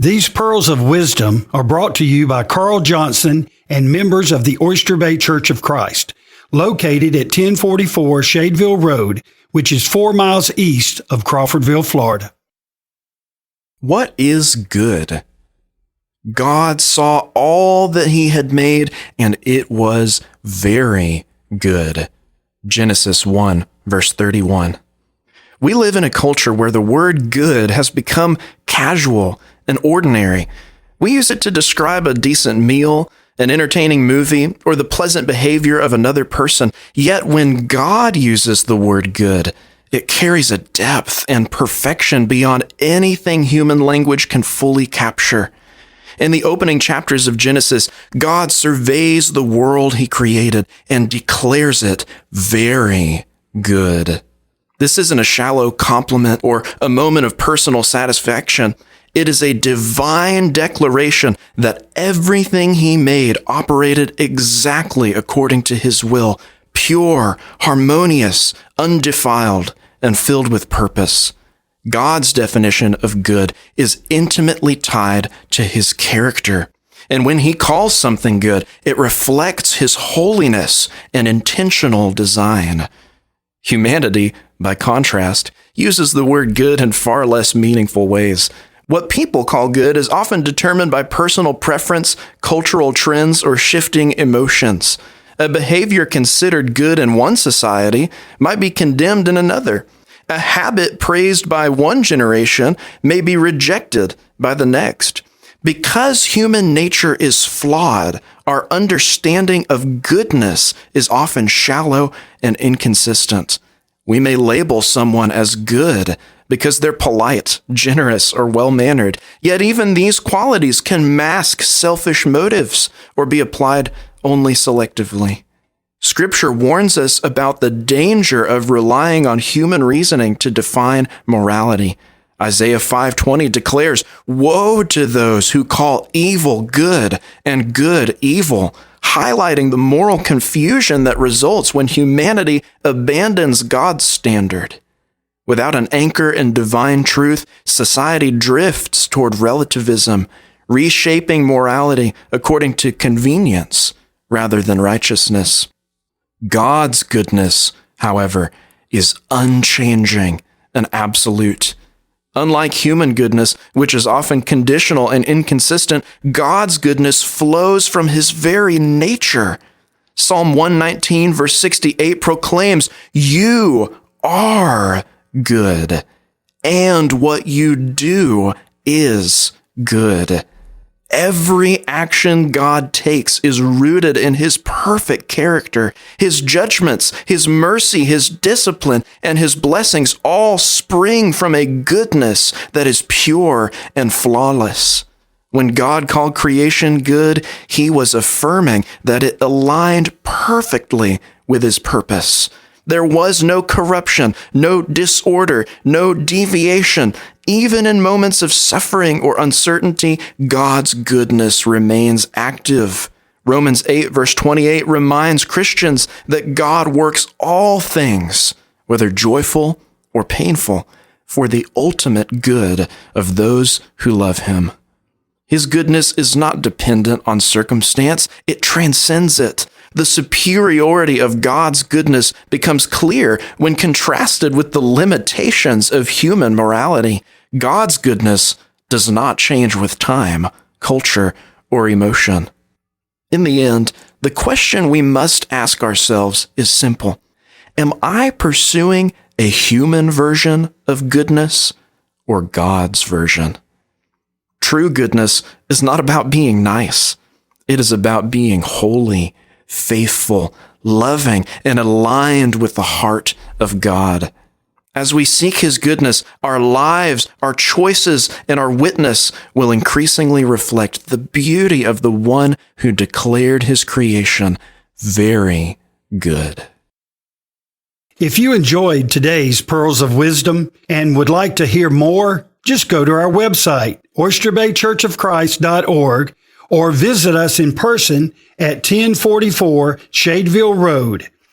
These pearls of wisdom are brought to you by Carl Johnson and members of the Oyster Bay Church of Christ, located at 1044 Shadeville Road, which is 4 miles east of Crawfordville, Florida. What is good? God saw all that he had made, and it was very good. Genesis 1, verse 31. We live in a culture where the word good has become casual and ordinary. We use it to describe a decent meal, an entertaining movie, or the pleasant behavior of another person. Yet when God uses the word good, it carries a depth and perfection beyond anything human language can fully capture. In the opening chapters of Genesis, God surveys the world he created and declares it very good. This isn't a shallow compliment or a moment of personal satisfaction. It is a divine declaration that everything he made operated exactly according to his will, pure, harmonious, undefiled, and filled with purpose. God's definition of good is intimately tied to his character. And when he calls something good, it reflects his holiness and intentional design. Humanity, by contrast, uses the word good in far less meaningful ways. What people call good is often determined by personal preference, cultural trends, or shifting emotions. A behavior considered good in one society might be condemned in another. A habit praised by one generation may be rejected by the next. Because human nature is flawed, our understanding of goodness is often shallow and inconsistent. We may label someone as good because they're polite, generous, or well-mannered. Yet even these qualities can mask selfish motives or be applied only selectively. Scripture warns us about the danger of relying on human reasoning to define morality. Isaiah 5:20 declares, "Woe to those who call evil good and good evil," highlighting the moral confusion that results when humanity abandons God's standard. Without an anchor in divine truth, society drifts toward relativism, reshaping morality according to convenience rather than righteousness. God's goodness, however, is unchanging and absolute. Unlike human goodness, which is often conditional and inconsistent, God's goodness flows from his very nature. Psalm 119, verse 68 proclaims, "You are good, and what you do is good." Every action God takes is rooted in his perfect character. His judgments, his mercy, his discipline, and his blessings all spring from a goodness that is pure and flawless. When God called creation good, he was affirming that it aligned perfectly with his purpose. There was no corruption, no disorder, no deviation. Even in moments of suffering or uncertainty, God's goodness remains active. Romans 8, verse 28 reminds Christians that God works all things, whether joyful or painful, for the ultimate good of those who love him. His goodness is not dependent on circumstance, it transcends it. The superiority of God's goodness becomes clear when contrasted with the limitations of human morality. God's goodness does not change with time, culture, or emotion. In the end, the question we must ask ourselves is simple. Am I pursuing a human version of goodness or God's version? True goodness is not about being nice. It is about being holy, faithful, loving, and aligned with the heart of God. As we seek his goodness, our lives, our choices, and our witness will increasingly reflect the beauty of the one who declared his creation very good. If you enjoyed today's Pearls of Wisdom and would like to hear more, just go to our website, oysterbaychurchofchrist.org, or visit us in person at 1044 Shadeville Road,